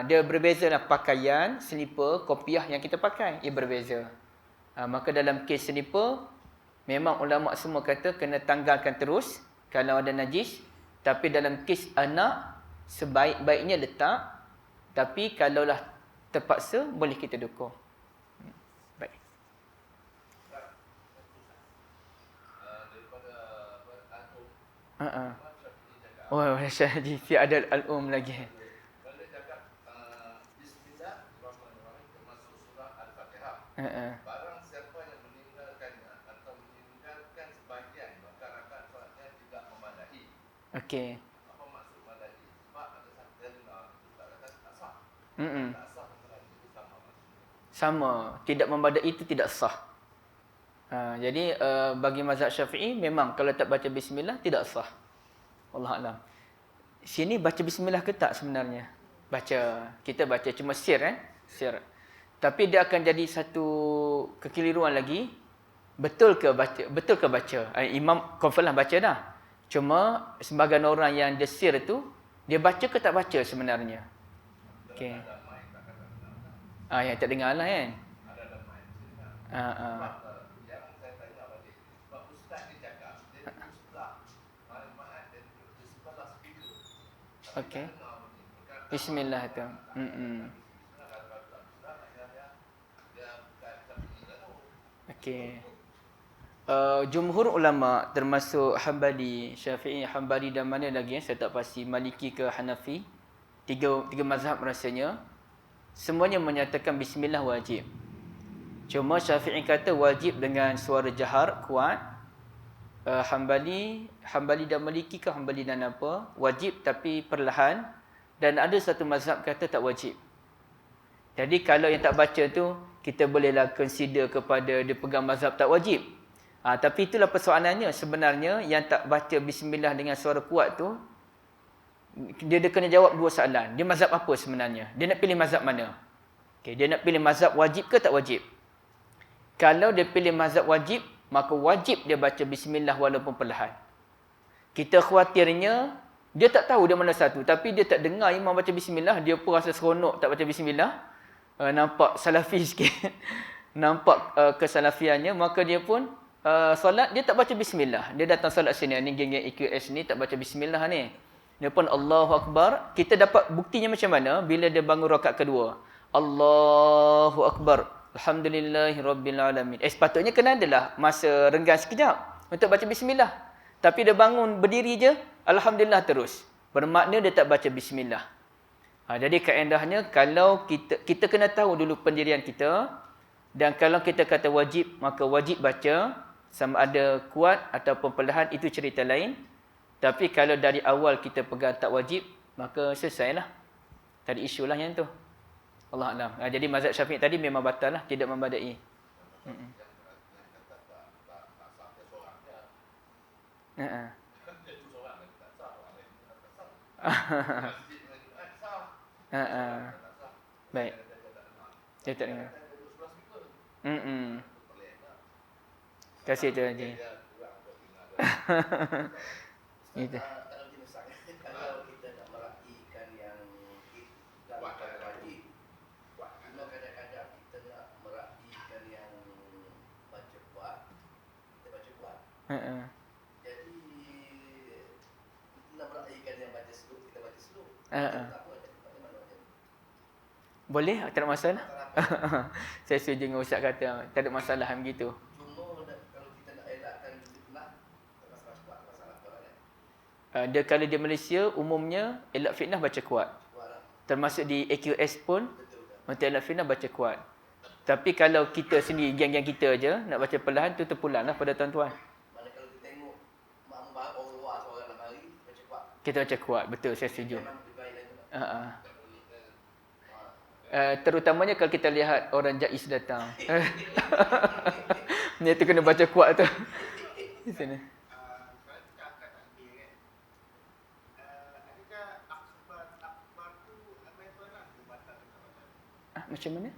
Dia berbeza lah pakaian, selipar, kopiah yang kita pakai. Ia berbeza. Maka dalam kes selipar, memang ulama' semua kata kena tanggalkan terus kalau ada najis. Tapi dalam kes anak, sebaik-baiknya letak. Tapi kalaulah terpaksa, boleh kita dukung. Baik. Oh, Syahji, ada al-um lagi. Kalau cakap Bismillahirrahmanirrahim termasuk surah Al-Fatihah. Barang siapa yang meninggalkannya atau meninggalkan sebahagian, maka rakaat solatnya tidak memadai. Okey. Apa maksud memadai? Sebab ada satu dengar Ustaz kata tak sah. Tak sah itu sama maksudnya. Sama, tidak memadai itu tidak sah. Jadi bagi mazhab Syafi'i memang kalau tak baca bismillah tidak sah. Wallahu a'lam. Sini baca bismillah ke tak sebenarnya? Baca. Kita baca cuma sir kan? Sir. Tapi dia akan jadi satu kekeliruan lagi. Betul ke baca? Imam confirm lah baca dah. Cuma sebagian orang yang dia sir tu, dia baca ke tak baca sebenarnya? Okey. Yang tak dengar lah kan? Okey. Bismillah tu. Okey. Jumhur ulama termasuk Hambali, Syafi'i, Hambali dan mana lagi saya tak pasti, Maliki ke Hanafi, tiga mazhab rasanya semuanya menyatakan bismillah wajib. Cuma Syafi'i kata wajib dengan suara jahar kuat. Hambali dan Maliki ke Hambali dan apa wajib tapi perlahan, dan ada satu mazhab kata tak wajib. Jadi kalau yang tak baca tu kita bolehlah consider kepada dia pegang mazhab tak wajib. Tapi itulah persoalannya sebenarnya, yang tak baca bismillah dengan suara kuat tu dia kena jawab dua soalan. Dia mazhab apa sebenarnya? Dia nak pilih mazhab mana? Okey, dia nak pilih mazhab wajib ke tak wajib? Kalau dia pilih mazhab wajib, maka wajib dia baca bismillah walaupun perlahan. Kita khawatirnya dia tak tahu dia mana satu, tapi dia tak dengar imam baca bismillah, dia pun rasa seronok tak baca bismillah. Nampak salafi sikit. Nampak kesalafiannya, maka dia pun solat dia tak baca bismillah. Dia datang solat sini, ni geng-geng EQS ni tak baca bismillah ni. Dia pun Allahu Akbar. Kita dapat buktinya macam mana? Bila dia bangun rakaat kedua. Allahu Akbar. Alhamdulillahirabbil alamin. Sepatutnya kena adalah masa renggang sekejap untuk baca bismillah. Tapi dia bangun berdiri je, alhamdulillah terus. Bermakna dia tak baca bismillah. Jadi kaedahnya kalau kita kena tahu dulu pendirian kita, dan kalau kita kata wajib, maka wajib baca sama ada kuat ataupun perlahan, itu cerita lain. Tapi kalau dari awal kita pegang tak wajib, maka selesailah. Tak ada isu lah yang tu. Allah Alam. Jadi mazhab Syafi'i tadi memang batal lah, tidak membadai. Baik. Dia tak dengar. Kasih tu Haji. Itu. Kalau kita nak meraihkan yang kita wajib, cuma kadang-kadang kita nak meraihkan yang baca kuat, kita baca kuat. Jadi nak meraihkan yang baca slow, kita baca slow. Boleh, tak ada masalah. Saya setuju dengan Ustaz kata, tak ada masalah begitu. Cuma kalau kita nak elakkan fitnah, Dia kalau di Malaysia umumnya elak fitnah baca kuat. Termasuk di AQS pun untuk elak fitnah baca kuat. Tapi kalau kita sendiri, geng-geng kita aja nak baca perlahan, tu terpulanglah pada tuan-tuan. Mana kalau kita tengok mak orang luar seorang dalam hari baca kuat. Kita baca kuat, betul, saya setuju. Terutamanya kalau kita lihat orang Jais datang. Dia tu kena baca kuat tu. Di sini. Macam mana?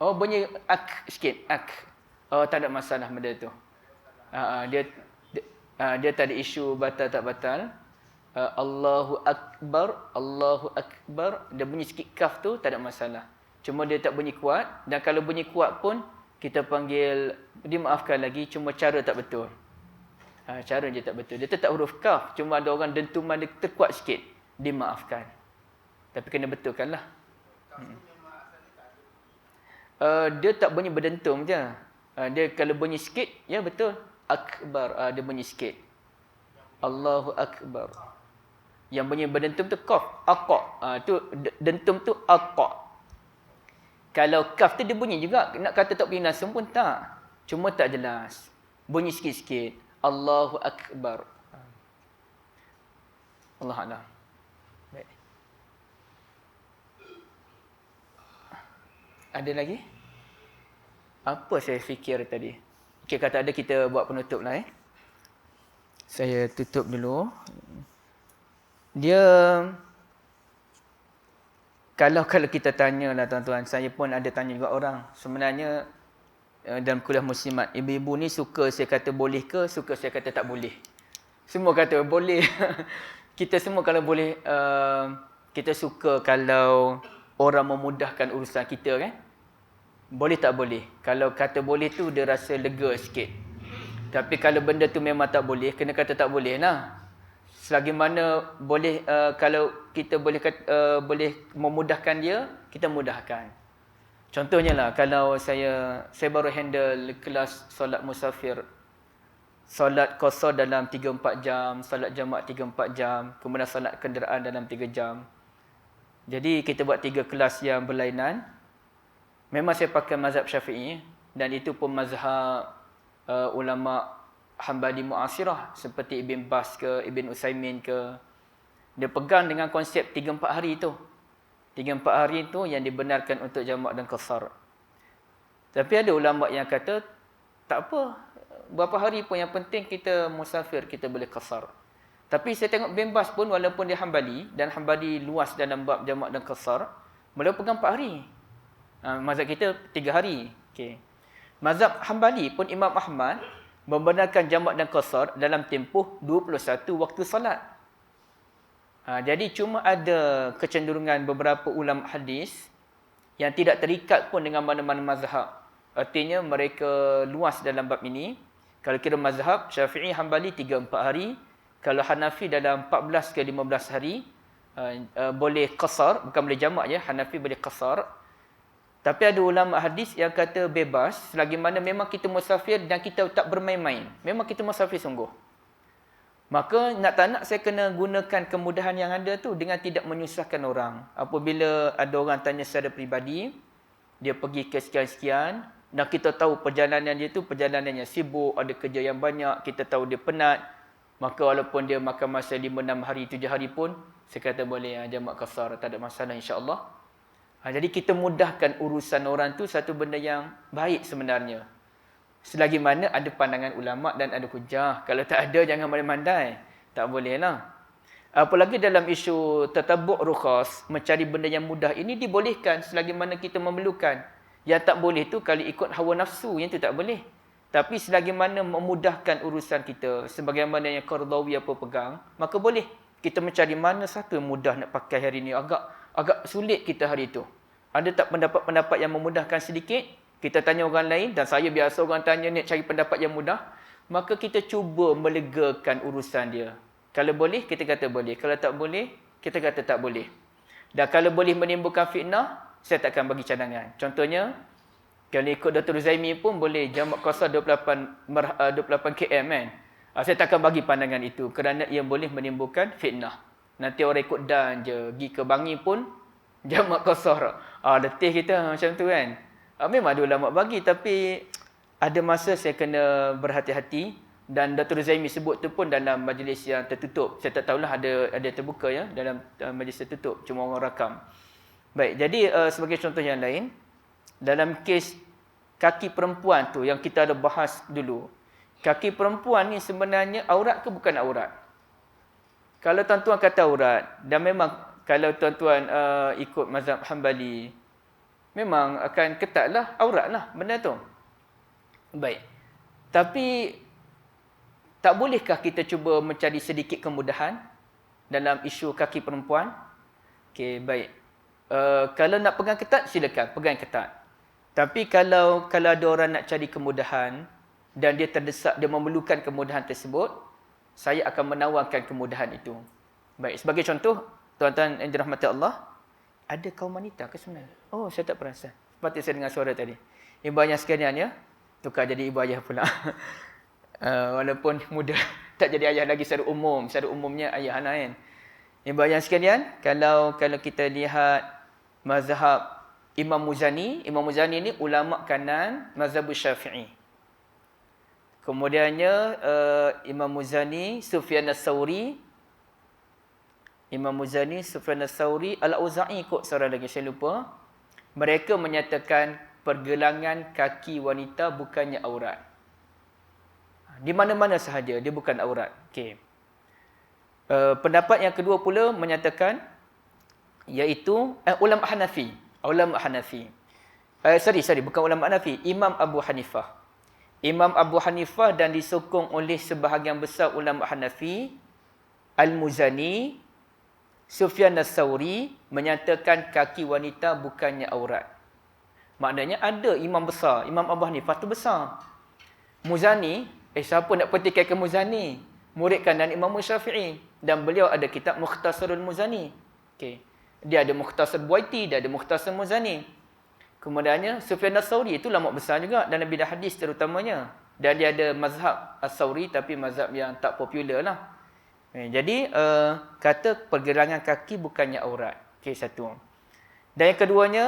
Oh, bunyi ak sikit, ak. Oh, tak ada masalah benda tu. Dia tak ada isu batal tak batal. Allahu Akbar, Allahu Akbar. Dia bunyi sikit kaf tu tak ada masalah. Cuma dia tak bunyi kuat, dan kalau bunyi kuat pun kita panggil, dimaafkan lagi, cuma cara tak betul. Cara je tak betul. Dia tetap huruf kaf, cuma ada orang dentuman dia terkuat sikit, dimaafkan. Tapi kena betulkanlah. Dia tak bunyi berdentum je. Dia kalau bunyi sikit, ya betul. Akbar, dia bunyi sikit. Allahu Akbar. Yang bunyi berdentum tu qaf, aqa. Tu dentum tu aqa. Kalau kaf tu dia bunyi juga, nak kata tak bunyi langsung pun tak. Cuma tak jelas. Bunyi sikit-sikit. Allahu Akbar. Allah Alam. Baik. Ada lagi? Apa saya fikir tadi? Okay, kata ada, kita buat penutup lah. Saya tutup dulu. Dia, kalau kita tanya lah tuan-tuan, saya pun ada tanya juga orang. Sebenarnya dalam kuliah muslimat, ibu-ibu ni suka saya kata boleh ke, suka saya kata tak boleh. Semua kata boleh. Kita semua kalau boleh, kita suka kalau orang memudahkan urusan kita kan. Boleh tak boleh. Kalau kata boleh tu dia rasa lega sikit. Tapi kalau benda tu memang tak boleh, kena kata tak boleh lah. Selagi mana boleh, kalau kita boleh boleh memudahkan dia, kita mudahkan. Contohnya lah, kalau saya baru handle kelas solat musafir. Solat qasar dalam 3-4 jam, solat jamak 3-4 jam, kemudian solat kenderaan dalam 3 jam. Jadi kita buat 3 kelas yang berlainan. Memang saya pakai mazhab Syafi'i dan itu pun mazhab ulama Hanbali Mu'asirah seperti Ibn Baz ke Ibn Utsaimin ke. Dia pegang dengan konsep 3-4 hari itu. 3-4 hari itu yang dibenarkan untuk jamak dan qasar. Tapi ada ulama yang kata tak apa, berapa hari pun yang penting kita musafir, kita boleh qasar. Tapi saya tengok Ibn Baz pun walaupun dia Hanbali dan Hanbali luas dalam bab jamak dan qasar, beliau pegang 4 hari. Mazhab kita 3 hari. Okey. Mazhab Hanbali pun Imam Ahmad membenarkan jamak dan qasar dalam tempoh 21 waktu salat. Jadi cuma ada kecenderungan beberapa ulama hadis yang tidak terikat pun dengan mana-mana mazhab. Artinya mereka luas dalam bab ini. Kalau kira mazhab Syafi'i Hanbali 3-4 hari, kalau Hanafi dalam 14 ke 15 hari boleh qasar, bukan boleh jamak ya, Hanafi boleh qasar. Tapi ada ulama hadis yang kata bebas selagi mana memang kita musafir dan kita tak bermain-main. Memang kita musafir sungguh. Maka nak tak nak saya kena gunakan kemudahan yang ada tu dengan tidak menyusahkan orang. Apabila ada orang tanya secara peribadi, dia pergi ke sekian-sekian dan kita tahu perjalanan dia tu perjalanannya sibuk, ada kerja yang banyak, kita tahu dia penat. Maka walaupun dia makan masa 5, 6 hari, 7 hari pun, saya kata boleh jamak qasar, tak ada masalah insya-Allah. Jadi kita mudahkan urusan orang tu satu benda yang baik sebenarnya. Selagi mana ada pandangan ulama' dan ada hujah. Kalau tak ada, jangan mandai-mandai. Tak boleh lah. Apalagi dalam isu tatabu' rukhas, mencari benda yang mudah, ini dibolehkan selagi mana kita memerlukan. Yang tak boleh tu kalau ikut hawa nafsu, yang tu tak boleh. Tapi selagi mana memudahkan urusan kita, sebagaimana yang Qardawi apa pegang, maka boleh. Kita mencari mana satu yang mudah nak pakai hari ini. Agak sulit kita hari itu. Ada tak pendapat-pendapat yang memudahkan sedikit? Kita tanya orang lain, dan saya biasa orang tanya ni cari pendapat yang mudah, maka kita cuba melegakan urusan dia. Kalau boleh, kita kata boleh. Kalau tak boleh, kita kata tak boleh. Dan kalau boleh menimbulkan fitnah, saya takkan bagi cadangan. Contohnya, kalau ikut Dr. Zaimi pun boleh jamak qasar 28 km kan. Saya takkan bagi pandangan itu kerana ia boleh menimbulkan fitnah. Nanti orang ikut dan je. Pergi ke Bangi pun, jamak qasar. Letih kita macam tu kan. Memang ada ulama bagi, tapi ada masa saya kena berhati-hati. Dan Dr. Zaimi sebut tu pun dalam majlis yang tertutup. Saya tak tahulah ada terbuka ya dalam majlis tertutup. Cuma orang rakam. Baik, jadi sebagai contoh yang lain, dalam kes kaki perempuan tu yang kita ada bahas dulu. Kaki perempuan ni sebenarnya aurat ke bukan aurat? Kalau tuan-tuan kata aurat, dan memang kalau tuan-tuan ikut mazhab Hanbali, memang akan ketatlah aurat lah benda tu. Baik. Tapi tak bolehkah kita cuba mencari sedikit kemudahan dalam isu kaki perempuan? Okey, baik. Kalau nak pegang ketat, silakan pegang ketat. Tapi kalau ada orang nak cari kemudahan dan dia terdesak, dia memerlukan kemudahan tersebut, saya akan menawarkan kemudahan itu. Baik, sebagai contoh, tuan-tuan yang dirahmati Allah, ada kaum wanita ke sebenarnya? Oh, saya tak perasan. Sepatutnya saya dengar suara tadi. Ibu ayah sekalian ya, tukar jadi ibu ayah pula. Walaupun muda, tak jadi ayah lagi secara umum. Secara umumnya ayah anak kan. Ibu ayah sekalian, kalau kita lihat mazhab Imam Muzani ni ulama kanan mazhab Syafi'i. Kemudiannya Imam Muzani, Sufyan Ats-Tsauri, Imam Muzani, Sufyan Ats-Tsauri, Al-Auza'i kot seorang lagi saya lupa. Mereka menyatakan pergelangan kaki wanita bukannya aurat. Di mana-mana sahaja dia bukan aurat. Okey. Pendapat yang kedua pula menyatakan iaitu ulama Hanafi. Ulama Hanafi. Bukan ulama Hanafi, Imam Abu Hanifah. Imam Abu Hanifah dan disokong oleh sebahagian besar ulama Hanafi, Al-Muzani, Sufyan Ats-Tsauri menyatakan kaki wanita bukannya aurat. Maknanya ada imam besar, Imam Abu Hanifah tu besar. Muzani, siapa nak petikai ke Muzani? Murid kanan Imam Syafi'i. Dan beliau ada kitab Mukhtasarul Muzani. Okey. Dia ada Mukhtasar Buaiti, dia ada Mukhtasar Muzani. Kemudiannya Sufyan Ats-Tsauri itu ulama besar juga dalam bidang hadis terutamanya. Dan dia ada mazhab Ats-Tsauri tapi mazhab yang tak popular lah. Jadi kata pergelangan kaki bukannya aurat. Okey, satu. Dan yang keduanya,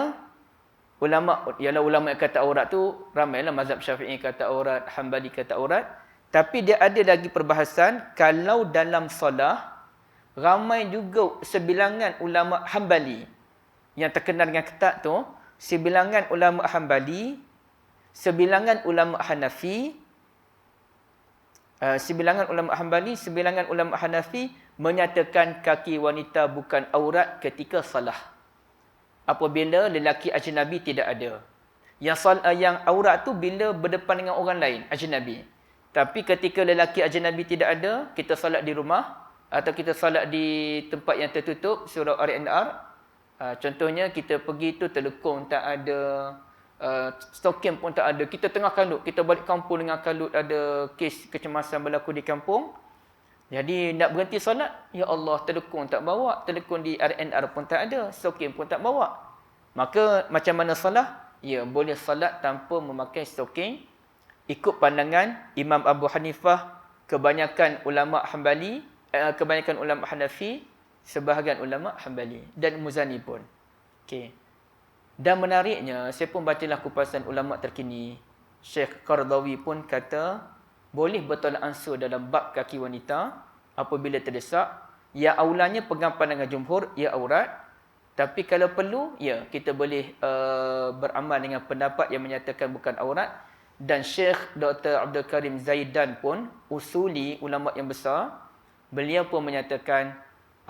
ulama yang kata aurat tu ramailah, mazhab Syafi'i kata aurat, Hambali kata aurat. Tapi dia ada lagi perbahasan kalau dalam solah ramai juga sebilangan ulama Hambali yang terkenal dengan ketat tu, sebilangan ulama Hambali, sebilangan ulama Hanafi, sebilangan ulama Hanafi menyatakan kaki wanita bukan aurat ketika salah. Apabila lelaki ajnabi tidak ada. Yang aurat tu bila berdepan dengan orang lain, ajnabi. Tapi ketika lelaki ajnabi tidak ada, kita salat di rumah atau kita salat di tempat yang tertutup, surah R&R. Contohnya kita pergi tu telekong tak ada, stokin pun tak ada. Kita tengah kalut, kita balik kampung dengan kalut, ada kes kecemasan berlaku di kampung. Jadi nak berhenti solat, ya Allah, telekong tak bawa, telekong di R&R pun tak ada, stokin pun tak bawa. Maka macam mana solat? Ya, boleh solat tanpa memakai stokin. Ikut pandangan Imam Abu Hanifah, kebanyakan ulama Hambali, kebanyakan ulama Hanafi, sebahagian ulama Hambali dan Muzani pun. Okey. Dan menariknya, saya pun bacalah kupasan ulama terkini. Syekh Qardawi pun kata boleh bertolak ansur dalam bab kaki wanita apabila terdesak. Ya aulanya pegang pandangan jumhur, ya aurat. Tapi kalau perlu, ya kita boleh beramal dengan pendapat yang menyatakan bukan aurat. Dan Syekh Dr. Abdul Karim Zaidan pun, usuli ulama yang besar, beliau pun menyatakan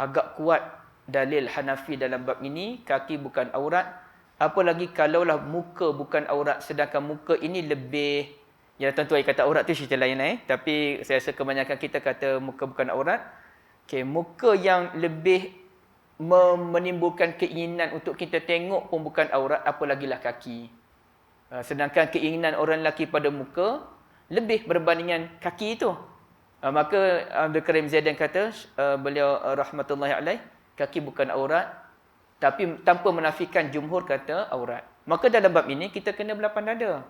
agak kuat dalil Hanafi dalam bab ini, kaki bukan aurat. Apalagi kalaulah muka bukan aurat, sedangkan muka ini lebih, ya tentu saya kata aurat tu cerita lain tapi saya rasa kebanyakan kita kata muka bukan aurat. Okey, muka yang lebih menimbulkan keinginan untuk kita tengok pun bukan aurat, apalagilah kaki. Sedangkan keinginan orang lelaki pada muka lebih berbandingan kaki itu. Maka Abdul Karim Zaidan kata, beliau rahmatullahi alaih, kaki bukan aurat, tapi tanpa menafikan jumhur kata aurat. Maka dalam bab ini kita kena belapan dada.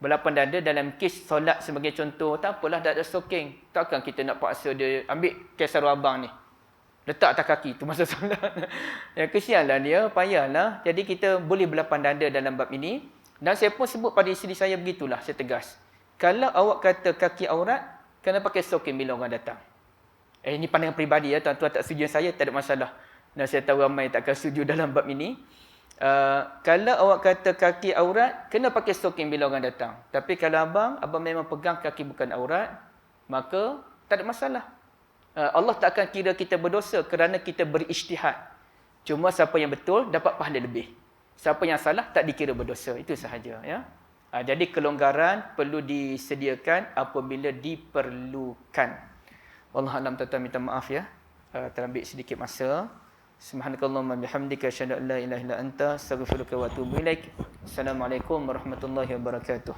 Belapan dada dalam kes solat sebagai contoh, tak apalah tak ada stoking. Takkan kita nak paksa dia ambil kes abang ni, letak atas kaki tu masa solat. Ya, kesianlah dia, payahlah. Jadi kita boleh belapan dada dalam bab ini. Dan saya pun sebut pada isteri saya begitulah, saya tegas. Kalau awak kata kaki aurat, kena pakai stoking bila orang datang. Ini pandangan peribadi ya, tuan-tuan tak setuju saya, tak ada masalah. Dan saya tahu ramai tak akan setuju dalam bab ini. Kalau awak kata kaki aurat, kena pakai stoking bila orang datang. Tapi kalau abang memang pegang kaki bukan aurat, maka tak ada masalah. Allah tak akan kira kita berdosa kerana kita berijtihad. Cuma siapa yang betul dapat pahala lebih. Siapa yang salah tak dikira berdosa. Itu sahaja ya. Jadi kelonggaran perlu disediakan apabila diperlukan. Wallahu a'lam, tuan-tuan minta maaf ya. Terambil sedikit masa. Subhanakallahumma bihamdika asyhadu an la ilaha illa anta astaghfiruka wa atubu ilaik. Assalamualaikum warahmatullahi wabarakatuh.